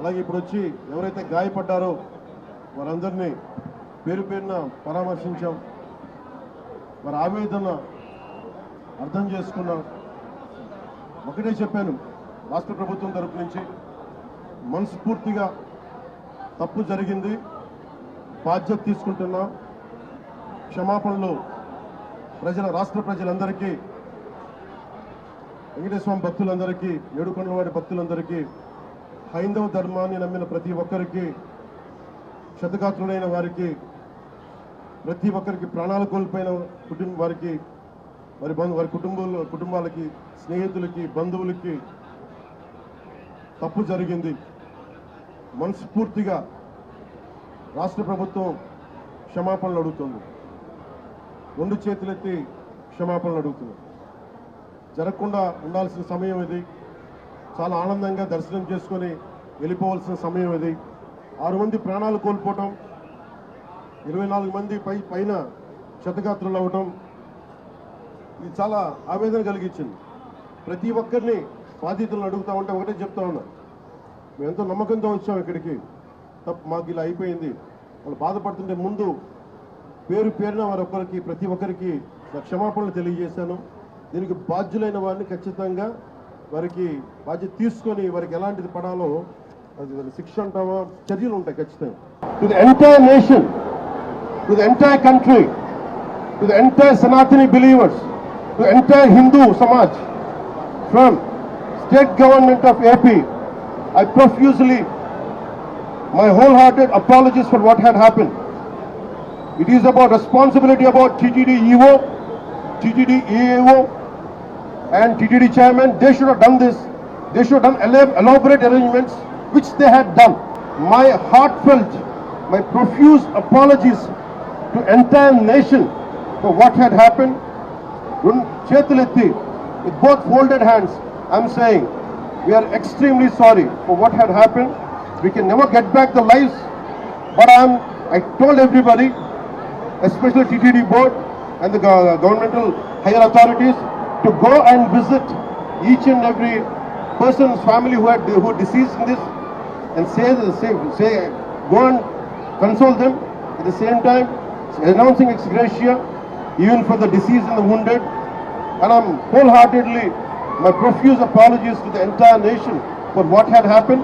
అలాగే ఇప్పుడు వచ్చి ఎవరైతే గాయపడ్డారో వారందరినీ పేరు పేరున పరామర్శించాం. వారి ఆవేదన అర్థం చేసుకున్నాం. ఒకటే చెప్పాను, రాష్ట్ర ప్రభుత్వం తరపు నుంచి మనస్ఫూర్తిగా తప్పు జరిగింది, బాధ్యత తీసుకుంటున్నాం. క్షమాపణలు రాష్ట్ర ప్రజలందరికీ, వెంకటేశ్వర స్వామి భక్తులందరికీ, ఏడుకొండలవాడి భక్తులందరికీ, హైందవ ధర్మాన్ని నమ్మిన ప్రతి ఒక్కరికి, క్షతగాత్రులైన వారికి, ప్రతి ఒక్కరికి, ప్రాణాలు కోల్పోయిన వారికి, వారి కుటుంబాలకి, స్నేహితులకి, బంధువులకి తప్పు జరిగింది. మనస్ఫూర్తిగా రాష్ట్ర ప్రభుత్వం క్షమాపణలు అడుగుతుంది. రెండు చేతులెత్తి క్షమాపణలు అడుగుతుంది. జరగకుండా ఉండాల్సిన సమయం ఇది. చాలా ఆనందంగా దర్శనం చేసుకొని వెళ్ళిపోవాల్సిన సమయం ఇది. 6 మంది ప్రాణాలు కోల్పోవటం, 24 మంది పైన క్షతగాత్రులు అవ్వటం, ఇది చాలా ఆవేదన కలిగించింది. ప్రతి ఒక్కరిని బాధితులను అడుగుతా ఉంటే ఒకటే చెప్తా ఉన్నా, మేము ఎంతో నమ్మకంతో వచ్చాం ఇక్కడికి, తప్పు మాకు ఇలా అయిపోయింది. వాళ్ళు బాధపడుతుంటే ముందు పేరున వారొక్కరికి, ప్రతి ఒక్కరికి క్షమాపణలు తెలియజేశాను. దీనికి బాధ్యులైన వారిని ఖచ్చితంగా వారికి బాధ్యత తీసుకొని వారికి ఎలాంటిది పడాలో అది శిక్ష అంటామా, చర్యలు ఉంటాయి ఖచ్చితంగా. To the entire nation, to the entire country, to the entire Sanatani believers, to entire Hindu Samaj, from state government of AP, I profusely, my wholehearted apologies for what had happened. It is about responsibility about TTD EO, TTD EAO and TTD chairman. They should have done this. They should have done elaborate arrangements, which they had done. My heartfelt, my profuse apologies to entire nation for what had happened. Chetuletti, with both folded hands, I'm saying, we are extremely sorry for what had happened. We can never get back the lives, but I told everybody, especially TTD board and the governmental higher authorities, to go and visit each and every person's family who deceased in this, and say go and console them. At the same time, announcing ex gratia even for the deceased and the wounded. And I'm wholeheartedly, my profuse apologies to the entire nation for what had happened.